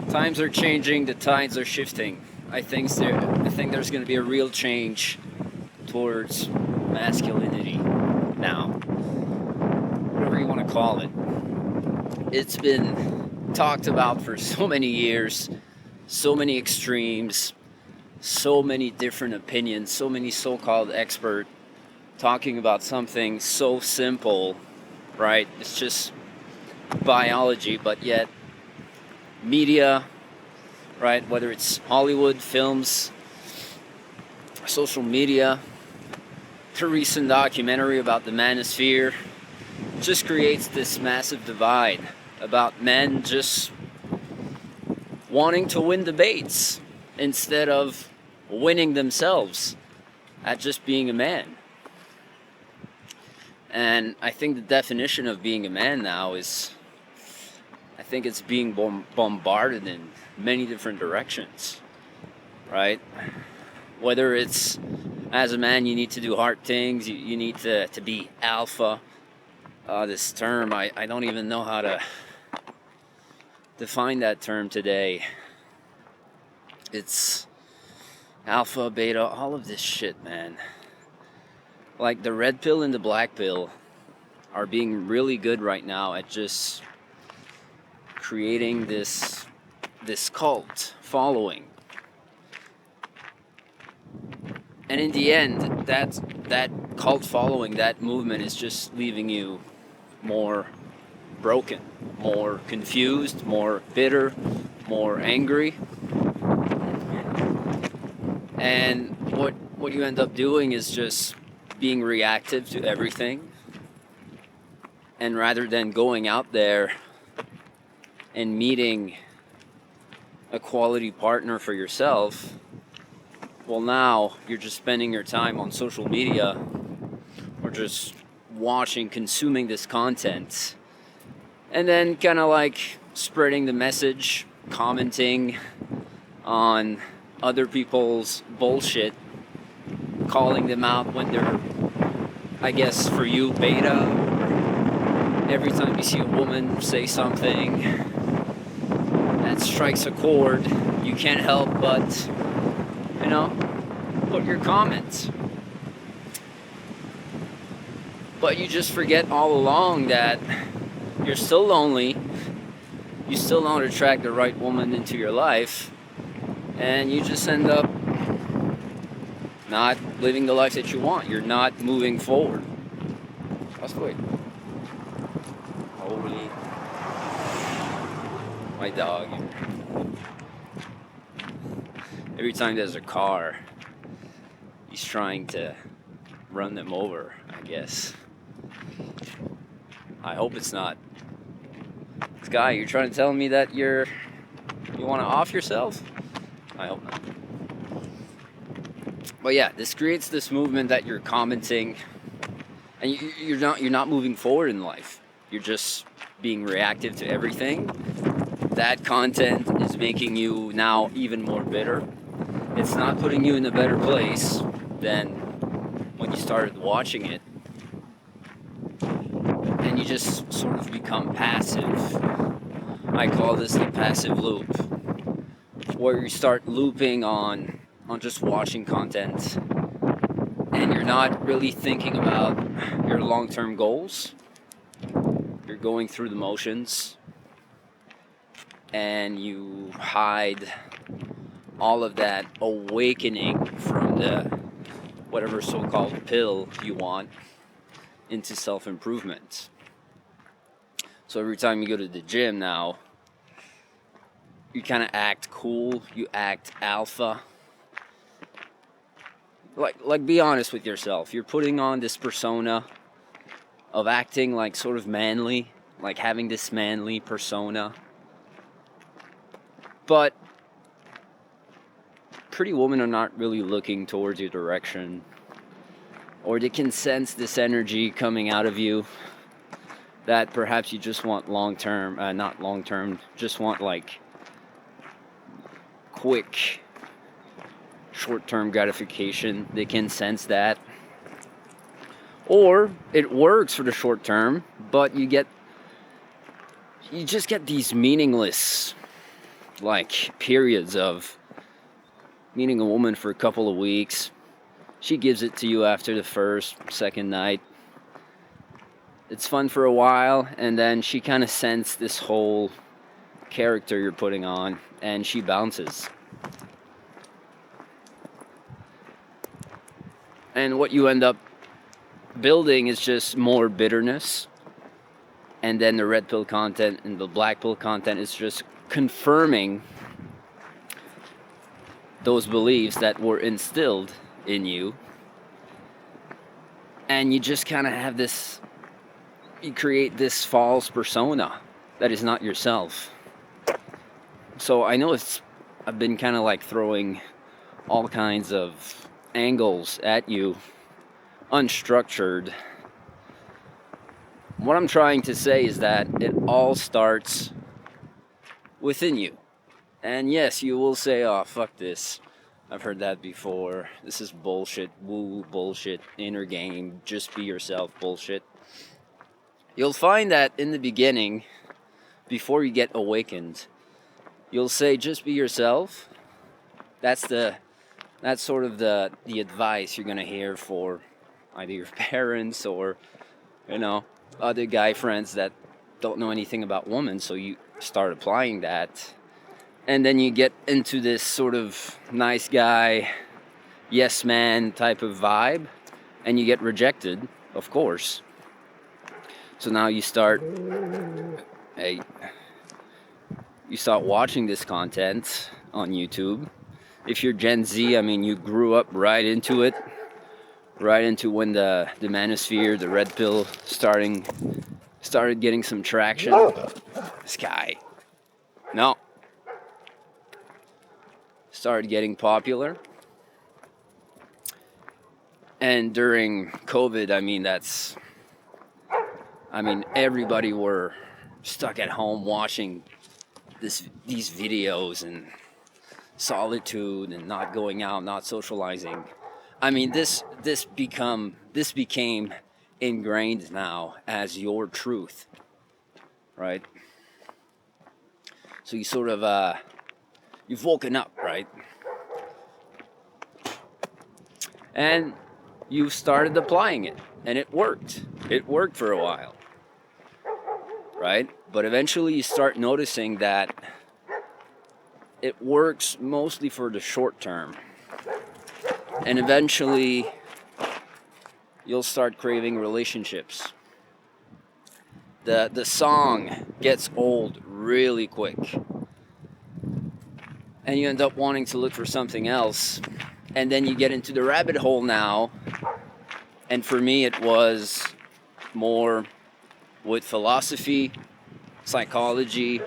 Times are changing, the tides are shifting. I think there's going to be a real change towards masculinity now, whatever you want to call it. It's been talked about for so many years, so many extremes, so many different opinions, so many so-called experts talking about something so simple, right? It's just biology, but yet media, right? Whether it's Hollywood, films, social media, the recent documentary about the manosphere, just creates this massive divide about men just wanting to win debates instead of winning themselves at just being a man. And I think the definition of being a man now is, I think it's being bombarded in many different directions, right? Whether it's, as a man, you need to do hard things, you need to be alpha. This term, I don't even know how to define that term today. It's alpha, beta, all of this shit, man. Like the red pill and the black pill are being really good right now at just creating this cult following. And in the end, that cult following, that movement is just leaving you more broken, more confused, more bitter, more angry. And what you end up doing is just being reactive to everything. And rather than going out there and meeting a quality partner for yourself, well, now you're just spending your time on social media or just watching, consuming this content, and then kind of like spreading the message, commenting on other people's bullshit, calling them out when they're, I guess for you, beta. Every time you see a woman say something that strikes a chord, you can't help but, put your comments. But you just forget all along that you're still lonely, you still don't attract the right woman into your life, and you just end up not living the life that you want. You're not moving forward. That's the way. Holy. My dog. Every time there's a car, he's trying to run them over, I guess. I hope it's not. This guy, you're trying to tell me that you want to off yourself? I hope not. But yeah, this creates this movement that you're commenting, and you're not moving forward in life. You're just being reactive to everything. That content is making you now even more bitter. It's not putting you in a better place than when you started watching it. And you just sort of become passive. I call this the passive loop, where you start looping on just watching content, and you're not really thinking about your long-term goals. You're going through the motions, and you hide all of that awakening from the whatever so-called pill you want into self-improvement. So every time you go to the gym now, you kind of act cool, you act alpha. Like be honest with yourself. You're putting on this persona of acting like sort of manly, like having this manly persona. But pretty women are not really looking towards your direction, or they can sense this energy coming out of you that perhaps you just want not long-term, just want like quick, short-term gratification. They can sense that. Or it works for the short term, but you just get these meaningless like periods of meeting a woman for a couple of weeks. She gives it to you after the first, second night. It's fun for a while, and then she kind of senses this whole character you're putting on, and she bounces. And what you end up building is just more bitterness, and then the red pill content and the black pill content is just confirming those beliefs that were instilled in you. And you just kind of have this, you create this false persona that is not yourself. So I know I've been kind of like throwing all kinds of angles at you, unstructured. What I'm trying to say is that it all starts within you. And yes, you will say, oh, fuck this. I've heard that before. This is bullshit, woo bullshit, inner game, just be yourself bullshit. You'll find that in the beginning, before you get awakened, you'll say, just be yourself. That's sort of the advice you're going to hear for either your parents or, other guy friends that don't know anything about women. So you start applying that. And then you get into this sort of nice guy, yes man type of vibe. And you get rejected, of course. So now you start watching this content on YouTube. If you're Gen Z, I mean, you grew up right into it. Right into when the manosphere, the red pill started getting some traction. This guy. No. Started getting popular. And during COVID, everybody were stuck at home watching these videos and solitude and not going out, not socializing. I mean, this became ingrained now as your truth, right? So you sort of you've woken up, right? And you started applying it, and it worked. It worked for a while, right? But eventually you start noticing that it works mostly for the short term. And eventually you'll start craving relationships. The song gets old really quick. And you end up wanting to look for something else. And then you get into the rabbit hole now. And for me, it was more with philosophy, psychology,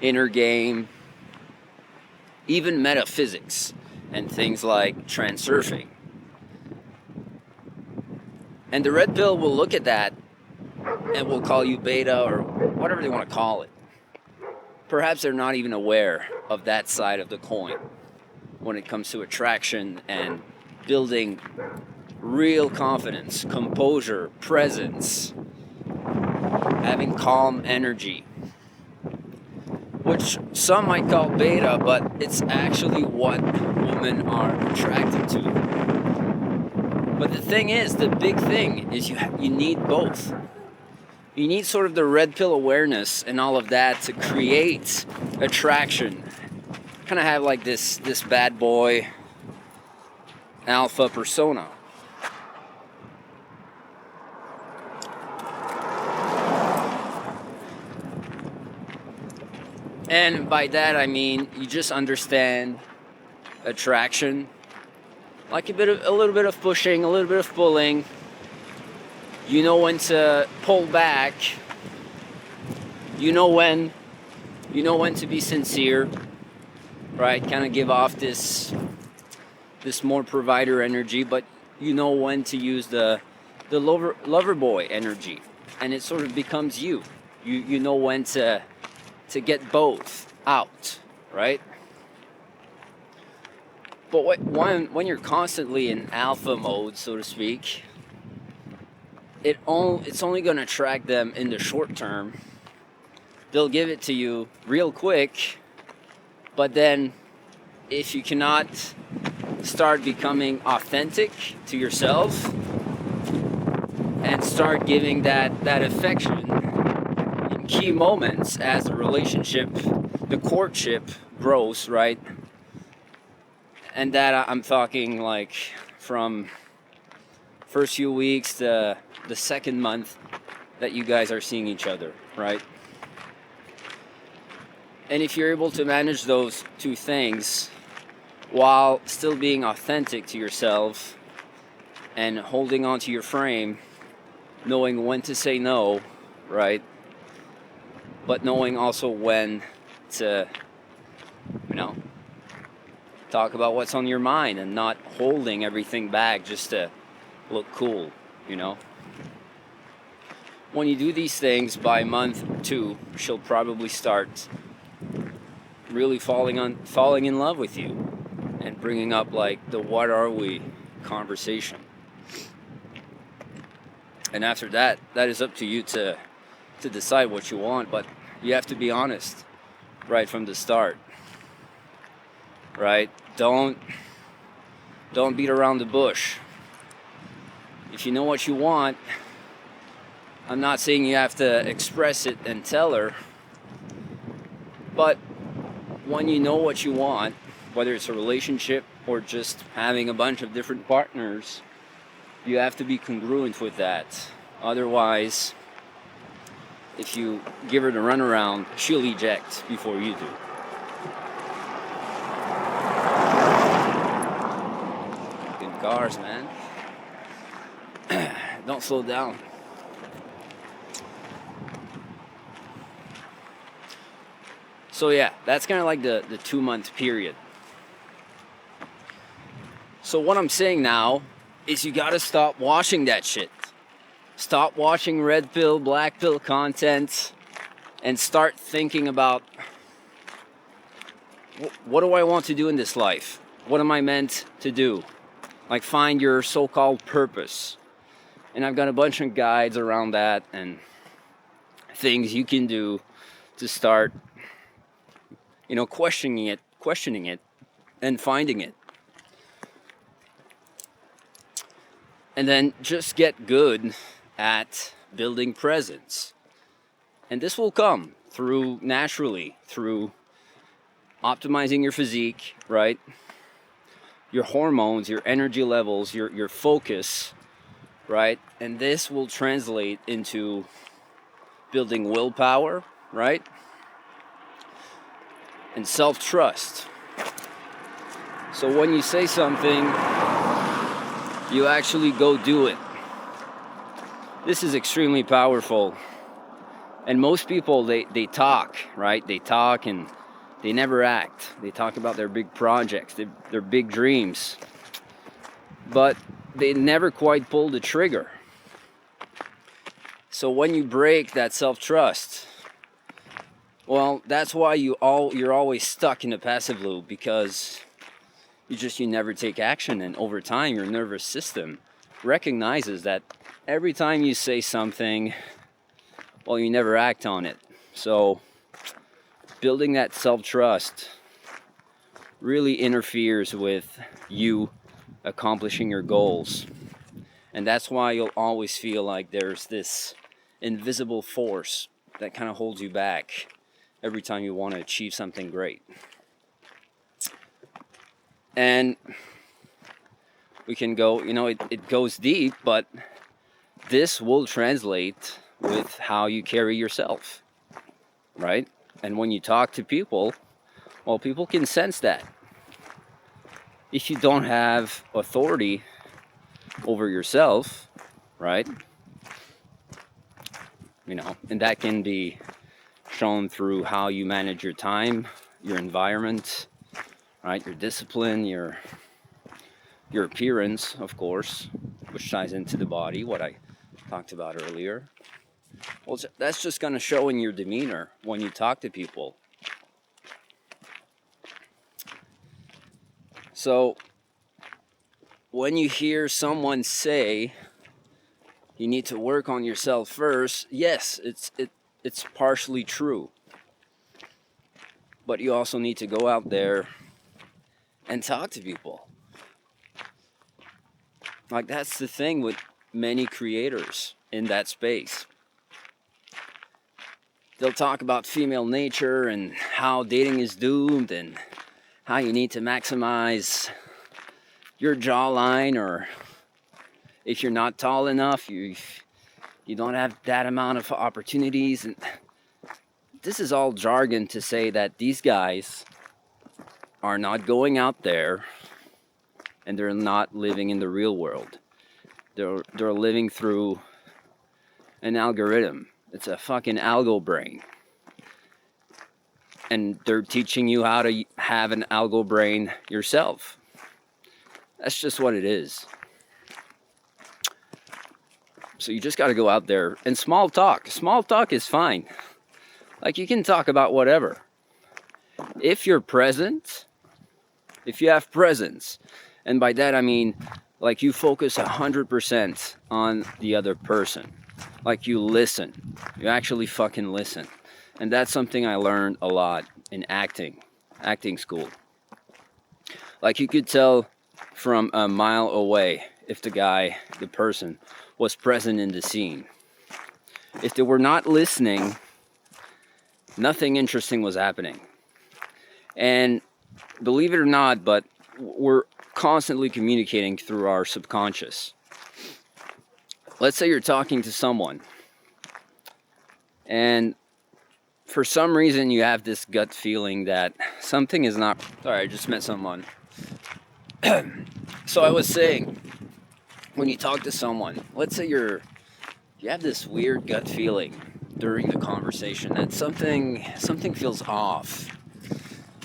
inner game, even metaphysics, and things like transurfing. And the red pill will look at that and will call you beta or whatever they want to call it. Perhaps they're not even aware of that side of the coin when it comes to attraction and building real confidence, composure, presence, having calm energy, which some might call beta, but it's actually what women are attracted to. But the thing is, the big thing is you need both. You need sort of the red pill awareness and all of that to create attraction. Kind of have like this bad boy alpha persona. And by that I mean you just understand attraction, like a little bit of pushing, a little bit of pulling. You know when to pull back. You know when to be sincere, right? Kind of give off this more provider energy, but you know when to use the lover boy energy, and it sort of becomes you. You know when to get both out, right? But when you're constantly in alpha mode, so to speak, it's only going to attract them in the short term. They'll give it to you real quick, But then if you cannot start becoming authentic to yourself and start giving that affection in key moments as the relationship, the courtship grows, right? And that I'm talking like from first few weeks to the second month that you guys are seeing each other, right? And if you're able to manage those two things while still being authentic to yourself and holding on to your frame, knowing when to say no, right? But knowing also when to, talk about what's on your mind and not holding everything back just to look cool, When you do these things, by month 2, she'll probably start really falling in love with you and bringing up like the "what are we" conversation. And after that is up to you to decide what you want, but you have to be honest right from the start, right? Don't beat around the bush. If you know what you want, I'm not saying you have to express it and tell her, but when you know what you want, whether it's a relationship or just having a bunch of different partners, you have to be congruent with that. Otherwise, if you give her the runaround, she'll eject before you do. Good cars, man. Don't slow down. So yeah, that's kind of like the 2-month period. So what I'm saying now is you gotta stop watching that shit. Stop watching red pill, black pill content and start thinking about what do I want to do in this life? What am I meant to do? Like find your so-called purpose. And I've got a bunch of guides around that and things you can do to start questioning it and finding it. And then just get good at building presence. And this will come naturally through optimizing your physique, right? Your hormones, your energy levels, your focus, right? And this will translate into building willpower, right? And self-trust. So when you say something, you actually go do it. This is extremely powerful. And most people, they talk, right? They talk and they never act. They talk about their big projects, their big dreams. But they never quite pull the trigger. So when you break that self-trust, well, that's why you're always stuck in a passive loop, because you never take action, and over time your nervous system recognizes that every time you say something, well, you never act on it. So building that self-trust really interferes with you accomplishing your goals. And that's why you'll always feel like there's this invisible force that kind of holds you back every time you want to achieve something great. And we can go, it goes deep, but this will translate with how you carry yourself, right? And when you talk to people, well, people can sense that. If you don't have authority over yourself, right? And that can be shown through how you manage your time, your environment, right? Your discipline, your appearance, of course, which ties into the body, what I talked about earlier. Well, that's just going to show in your demeanor when you talk to people. So when you hear someone say you need to work on yourself first, yes, it's partially true. but you also need to go out there and talk to people. Like, that's the thing with many creators in that space. They'll talk about female nature and how dating is doomed and how you need to maximize your jawline, or if you're not tall enough, you don't have that amount of opportunities. And this is all jargon to say that these guys are not going out there and they're not living in the real world. They're living through an algorithm. It's a fucking algo brain. And they're teaching you how to have an algo brain yourself. That's just what it is. So you just got to go out there and small talk. Small talk is fine. Like, you can talk about whatever. If you're present, if you have presence, and by that I mean like you focus 100% on the other person. Like, you listen. You actually fucking listen. And that's something I learned a lot in acting school. Like, you could tell from a mile away if the person was present in the scene. If they were not listening, nothing interesting was happening. And believe it or not, but we're constantly communicating through our subconscious. Let's say you're talking to someone, and for some reason you have this gut feeling that something is not... Sorry, I just met someone. So I was saying, when you talk to someone, let's say you have this weird gut feeling during the conversation that something feels off.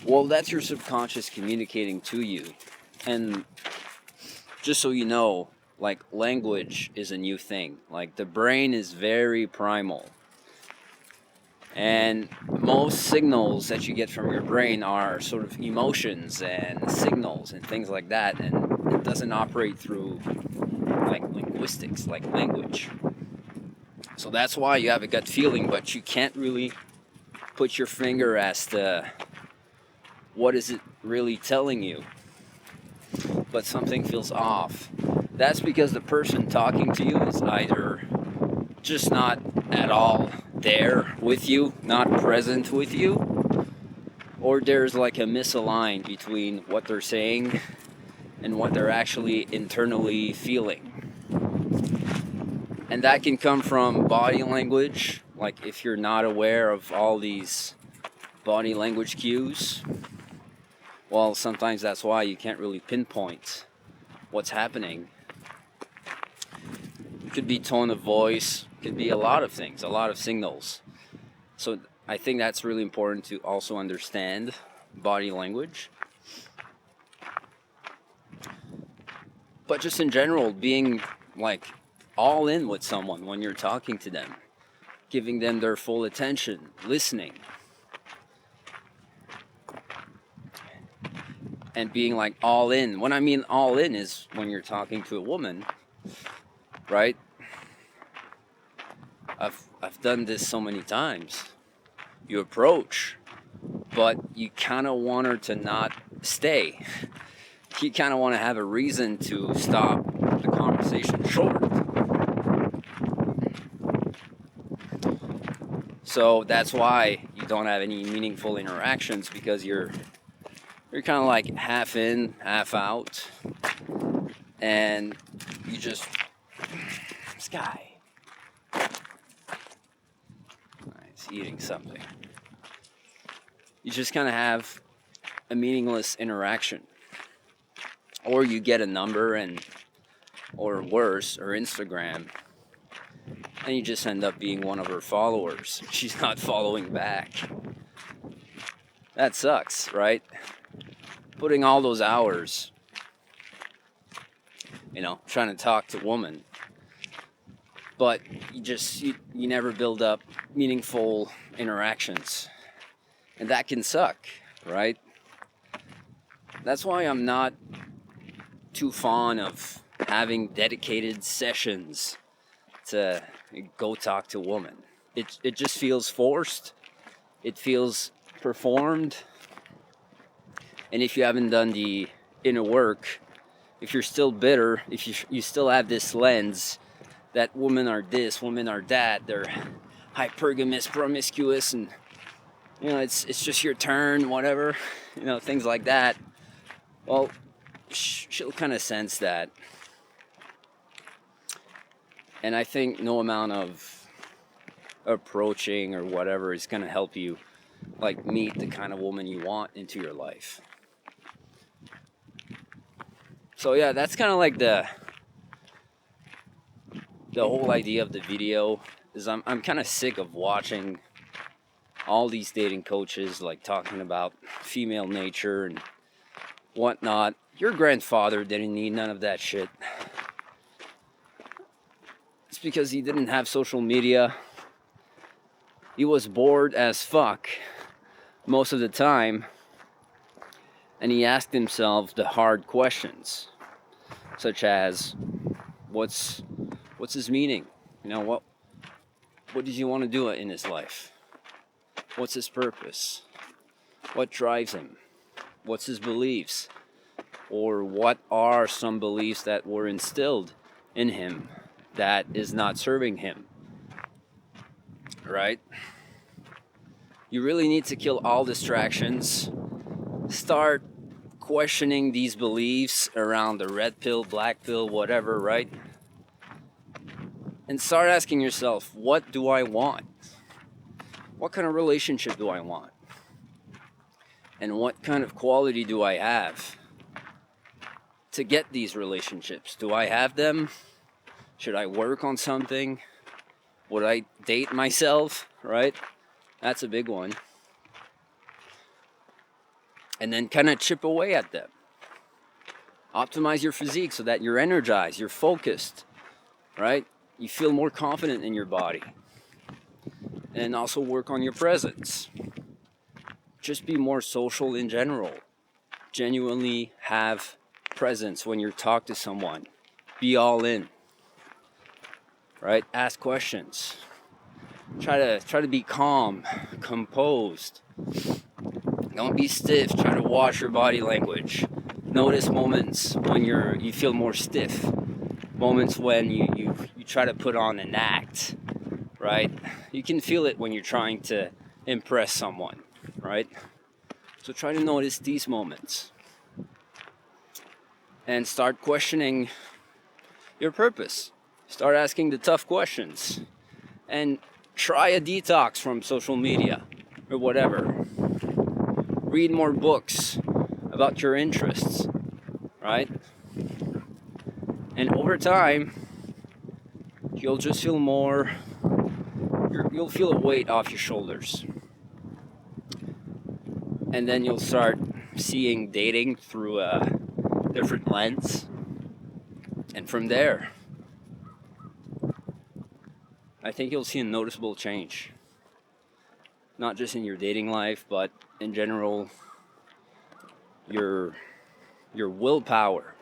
Well, that's your subconscious communicating to you. And just so you know, like, language is a new thing. Like, the brain is very primal. And most signals that you get from your brain are sort of emotions and signals and things like that. And it doesn't operate through, like, linguistics, like language. So that's why you have a gut feeling, but you can't really put your finger as to what is it really telling you. But something feels off. That's because the person talking to you is either just not at all there with you, not present with you, or there's like a misalignment between what they're saying and what they're actually internally feeling. And that can come from body language. Like, if you're not aware of all these body language cues, well, sometimes that's why you can't really pinpoint what's happening. It could be tone of voice, could be a lot of things, a lot of signals. So I think that's really important to also understand body language. But just in general, being like all in with someone when you're talking to them, giving them their full attention, listening. And being like all in. When I mean all in is when you're talking to a woman, right? I've done this so many times. You approach, but you kind of want her to not stay. You kind of want to have a reason to stop the conversation short. So that's why you don't have any meaningful interactions, because you're kind of like half in, half out, and you just... This guy. He's eating something. You just kind of have a meaningless interaction. Or you get a number, or worse, or Instagram, and you just end up being one of her followers. She's not following back. That sucks, right? Putting all those hours, trying to talk to a woman, but you never build up meaningful interactions, and that can suck, right? That's why I'm not too fond of having dedicated sessions to go talk to a woman. It just feels forced. It feels performed. And if you haven't done the inner work, if you're still bitter, if you still have this lens that women are this, women are that, they're hypergamous, promiscuous, and it's just your turn, whatever, things like that. Well, she'll kind of sense that. And I think no amount of approaching or whatever is going to help you meet the kind of woman you want into your life. So yeah, that's kind of like the whole idea of the video. Is I'm kind of sick of watching all these dating coaches talking about female nature and whatnot. Your grandfather didn't need none of that shit. It's because he didn't have social media. He was bored as fuck most of the time, and he asked himself the hard questions, such as, what's his meaning? What does he want to do in his life? What's his purpose? What drives him? What's his beliefs? Or what are some beliefs that were instilled in him that is not serving him? Right? You really need to kill all distractions. Start questioning these beliefs around the red pill, black pill, whatever, right? And start asking yourself, what do I want? What kind of relationship do I want? And what kind of quality do I have to get these relationships? Do I have them? Should I work on something? Would I date myself, right? That's a big one. And then kind of chip away at them. Optimize your physique so that you're energized, you're focused, right? You feel more confident in your body. And also work on your presence. Just be more social in general. Genuinely have presence when you talk to someone. Be all in. Right? Ask questions. Try to be calm, composed. Don't be stiff. Try to watch your body language. Notice moments when you feel more stiff. Moments when you try to put on an act. Right? You can feel it when you're trying to impress someone. Right? So try to notice these moments. And start questioning your purpose. Start asking the tough questions. And try a detox from social media or whatever. Read more books about your interests, right? And over time, you'll just feel you'll feel a weight off your shoulders. And then you'll start seeing dating through a different lens. And from there, I think you'll see a noticeable change. Not just in your dating life, but in general, your willpower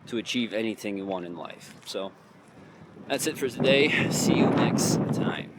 to achieve anything you want in life. So that's it for today. See you next time.